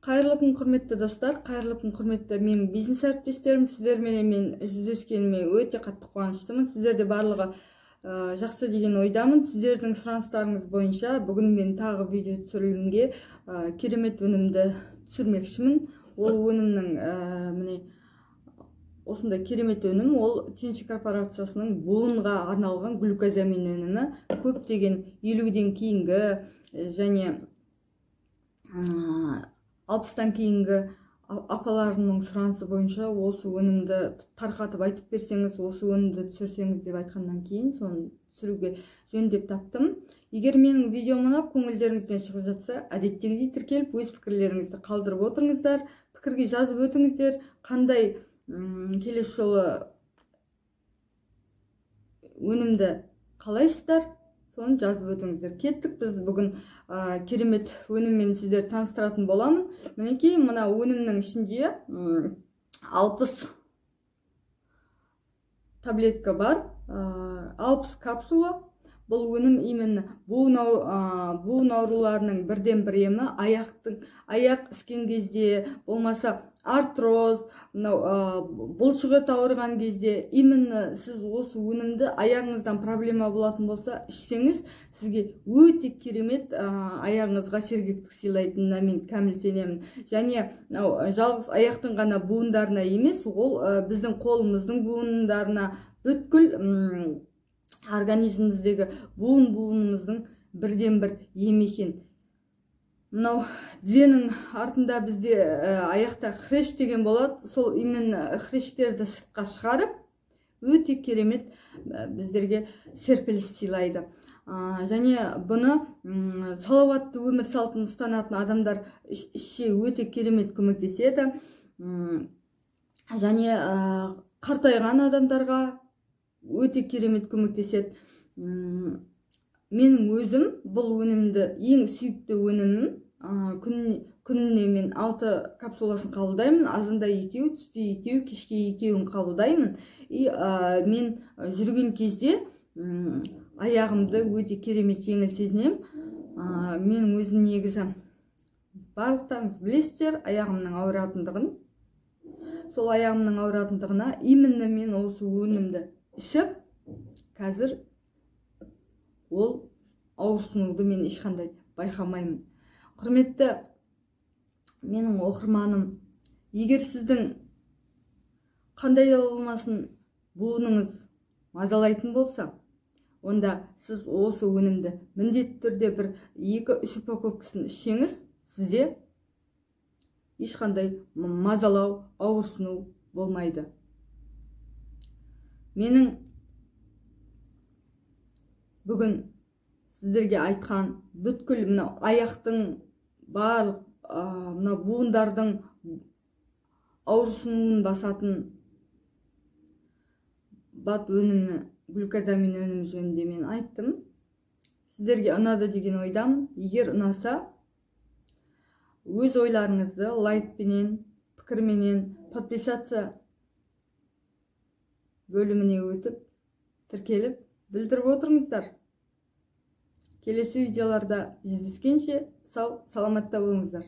Кайырлы күн құрметті достар, кайырлы күн құрметті менің бизнес әріптестерім. Сіздермен мен жүздескеніме өте қатты қуаныштымын. Сіздерде барлығы жақсы деген ойдамын. Сіздердің сұраныстарыңыз бойынша бүгін мен тағы видео түсірілімге керемет өнімді түсірмекшімін. Ол өнімнің міне осындай керемет өнім, ол Тинчи корпорациясының буынға арналған глюкозамин өнімі. Көптеген 50-ден кейінгі және 60-тан кейінгі апаларымның сұранысы бойынша осы өнімді тарқатып айтып берсеңіз, осы өнімді түсірсеңіз деп айтқаннан кейін соны түсіруге жөн деп таптым. Егер менің видеом ұнап көңілдеріңізден шығып жатса, әдеттегідей тіркеліп өз пікірлеріңізді қалдырып отырыңыздар, пікірге жазып өтіңіздер, қандай келесі жолы өнімді қалайсыздар, соны жазып өтіңіздер. Кеттік, біз бүгін керемет өніммен сіздер таныстыратын боламын. Мінекей, мына өнімнің ішінде 60 таблетка бар, 60 капсула. Бұл өнім именно буын ауруларының бірден бір емі. Аяқ іскен кезде, болмаса артроз, бұлшық ет ауырған кезде, именно сіз осы өнімді аяғыңыздан проблема болатын болса, ішсеңіз, сізге өте керемет аяғыңызға сергектік сыйлайтынына мен кәміл сенемін. Және жалғыз аяқтың ғана буындарына емес, ол біздің қолымыздың буындарына, бүткіл организміміздегі буынымыздың бірден бір ем екен. Мынау тізенің артында бізде аяқта хрящ деген болады. Сол именно хрящтерді сыртқа шығарып, өте керемет біздерге серпіліс сыйлайды. Және бұны салауатты өмір салтын ұстанатын адамдар ішсе өте керемет көмектеседі. Және қартайған адамдарға өте керемет көмектеседі. Менің өзім бұл өнімді ең сүйікті өнімім. Күніне мен 6 капсуласын қабылдаймын. Азында 2, түсте 2, кешке 2-ін қабылдаймын. Мен жүрген кезде аяғымды өте керемет жеңіл сезінем. Менің өзім негізі барлықтарыңыз білесіздер аяғымның ауыратындығын. Сол аяғымның ауыратындығына именно мен осы өнімді ішіп, қазір ол ауырсынуды мен ешқандай байқамаймын. Құрметті менің оқырманым, егер сіздің қандай да болмасын буыныңыз мазалайтын болса, онда сіз осы өнімді міндетті түрде бір 2-3 упаковкасын ішсеңіз, сізде ешқандай мазалау, ауырсыну болмайды. Менің бүгін сіздерге айтқан бүткіл аяқтың барлық буындардың ауырсынуын басатын бат өнімі, глюкозамин өнімі жөнінде мен айттым. Сіздерге ұнады деген ойдамын. Егер ұнаса, өз ойларыңызды лайкпенен, пікірменен, подписаться бөліміне өтіп, тіркеліп, білдіріп отырыңыздар. Келесі видеоларда жүздескенше сау, саламатта болыңыздар.